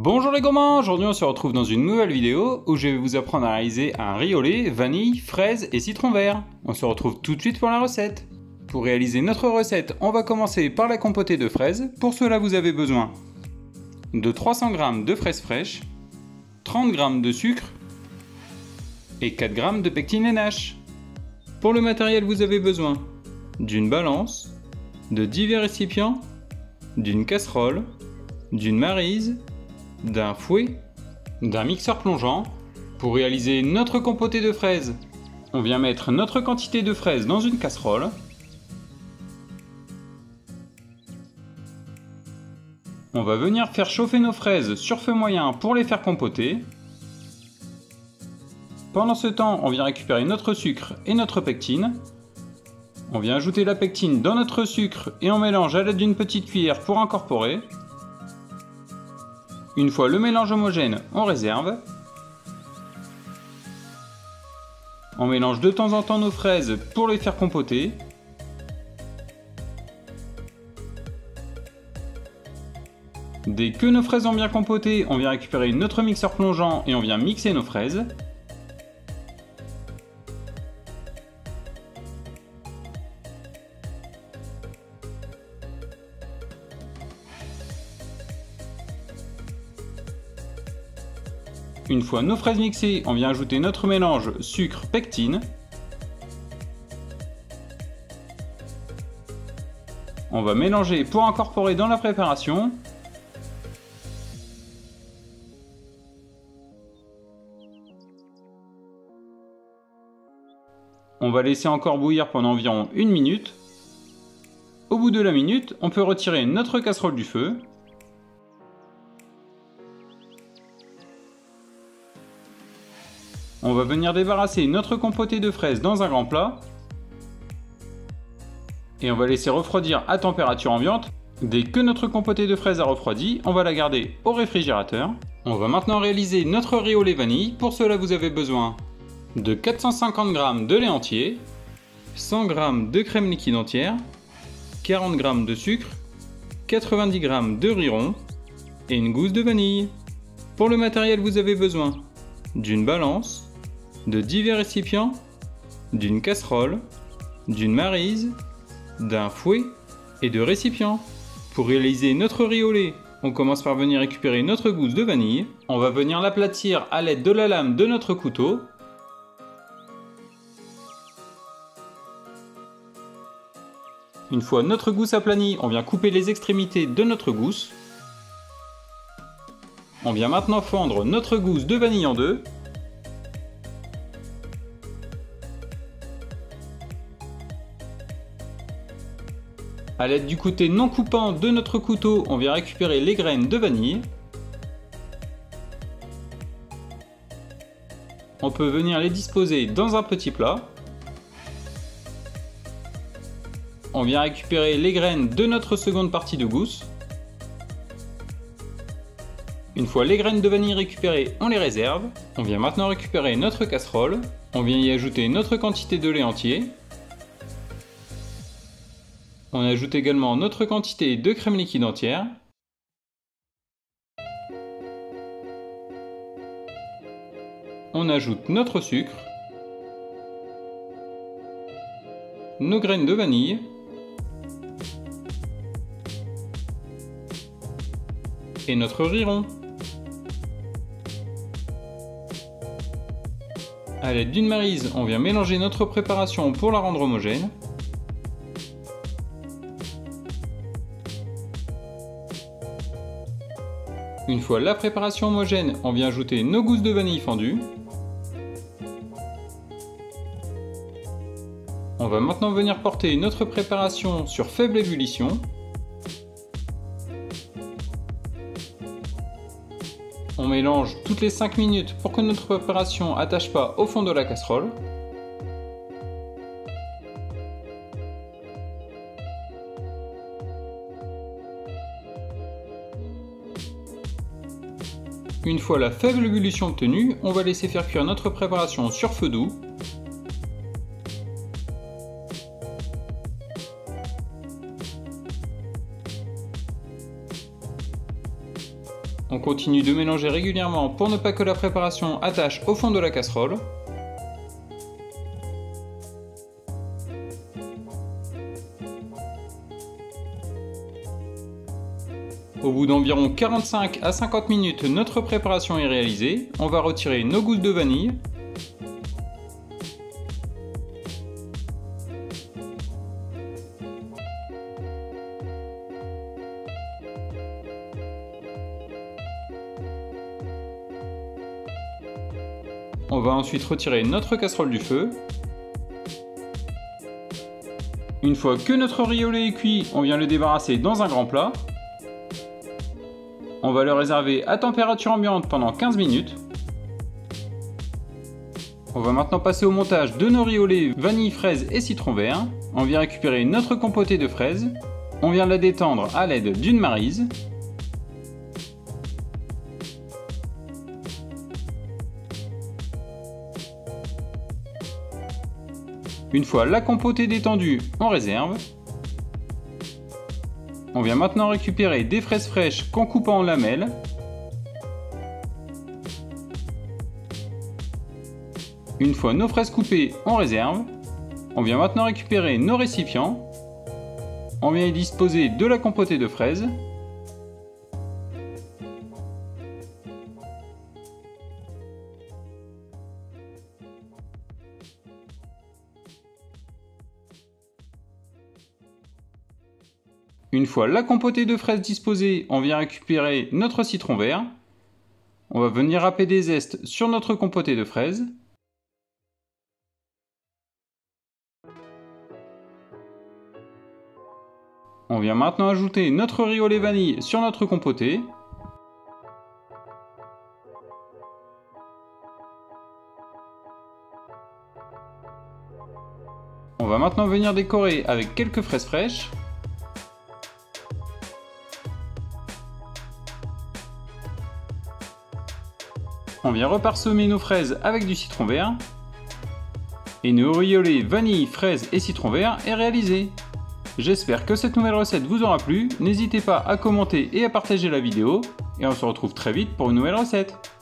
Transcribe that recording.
Bonjour les gourmands, aujourd'hui on se retrouve dans une nouvelle vidéo où je vais vous apprendre à réaliser un riz au lait, vanille, fraise et citron vert. On se retrouve tout de suite pour la recette. Pour réaliser notre recette, on va commencer par la compotée de fraises. Pour cela vous avez besoin de 300 g de fraises fraîches, 30 g de sucre et 4 g de pectine NH. Pour le matériel vous avez besoin d'une balance, de divers récipients, d'une casserole, d'une maryse, d'un fouet, d'un mixeur plongeant. Pour réaliser notre compotée de fraises, on vient mettre notre quantité de fraises dans une casserole. On va venir faire chauffer nos fraises sur feu moyen pour les faire compoter. Pendant ce temps, on vient récupérer notre sucre et notre pectine. On vient ajouter la pectine dans notre sucre et on mélange à l'aide d'une petite cuillère pour incorporer. Une fois le mélange homogène, on réserve. On mélange de temps en temps nos fraises pour les faire compoter. Dès que nos fraises ont bien compoté, on vient récupérer notre mixeur plongeant et on vient mixer nos fraises. Une fois nos fraises mixées, on vient ajouter notre mélange sucre-pectine. On va mélanger pour incorporer dans la préparation. On va laisser encore bouillir pendant environ 1 minute. Au bout de la minute, on peut retirer notre casserole du feu. On va venir débarrasser notre compotée de fraises dans un grand plat. Et on va laisser refroidir à température ambiante. Dès que notre compotée de fraises a refroidi, on va la garder au réfrigérateur. On va maintenant réaliser notre riz au lait vanille. Pour cela, vous avez besoin de 450 g de lait entier, 100 g de crème liquide entière, 40 g de sucre, 90 g de riz rond et une gousse de vanille. Pour le matériel, vous avez besoin d'une balance, de divers récipients, d'une casserole, d'une maryse, d'un fouet et de récipients. Pour réaliser notre riz au lait, on commence par venir récupérer notre gousse de vanille. On va venir l'aplatir à l'aide de la lame de notre couteau. Une fois notre gousse aplanie, on vient couper les extrémités de notre gousse. On vient maintenant fendre notre gousse de vanille en deux. A l'aide du côté non coupant de notre couteau, on vient récupérer les graines de vanille. On peut venir les disposer dans un petit plat. On vient récupérer les graines de notre seconde partie de gousse. Une fois les graines de vanille récupérées, on les réserve. On vient maintenant récupérer notre casserole. On vient y ajouter notre quantité de lait entier. On ajoute également notre quantité de crème liquide entière. On ajoute notre sucre, nos graines de vanille, et notre riz rond. A l'aide d'une maryse, on vient mélanger notre préparation pour la rendre homogène. Une fois la préparation homogène, on vient ajouter nos gousses de vanille fendues. On va maintenant venir porter notre préparation sur faible ébullition. On mélange toutes les 5 minutes pour que notre préparation n'attache pas au fond de la casserole. Une fois la faible ébullition obtenue, on va laisser faire cuire notre préparation sur feu doux. On continue de mélanger régulièrement pour ne pas que la préparation attache au fond de la casserole. Au bout d'environ 45 à 50 minutes, notre préparation est réalisée. On va retirer nos gousses de vanille. On va ensuite retirer notre casserole du feu. Une fois que notre riz au lait est cuit, on vient le débarrasser dans un grand plat. On va le réserver à température ambiante pendant 15 minutes. On va maintenant passer au montage de nos riz au lait vanille, fraise et citron vert. On vient récupérer notre compotée de fraises. On vient la détendre à l'aide d'une maryse. Une fois la compotée détendue, on réserve. On vient maintenant récupérer des fraises fraîches qu'on coupe en lamelles. Une fois nos fraises coupées, on réserve. On vient maintenant récupérer nos récipients. On vient y disposer de la compotée de fraises. Une fois la compotée de fraises disposée, on vient récupérer notre citron vert. On va venir râper des zestes sur notre compotée de fraises. On vient maintenant ajouter notre riz au lait vanille sur notre compotée. On va maintenant venir décorer avec quelques fraises fraîches. On vient reparsemer nos fraises avec du citron vert. Et nos riz au lait vanille, fraise et citron vert est réalisé. J'espère que cette nouvelle recette vous aura plu. N'hésitez pas à commenter et à partager la vidéo. Et on se retrouve très vite pour une nouvelle recette.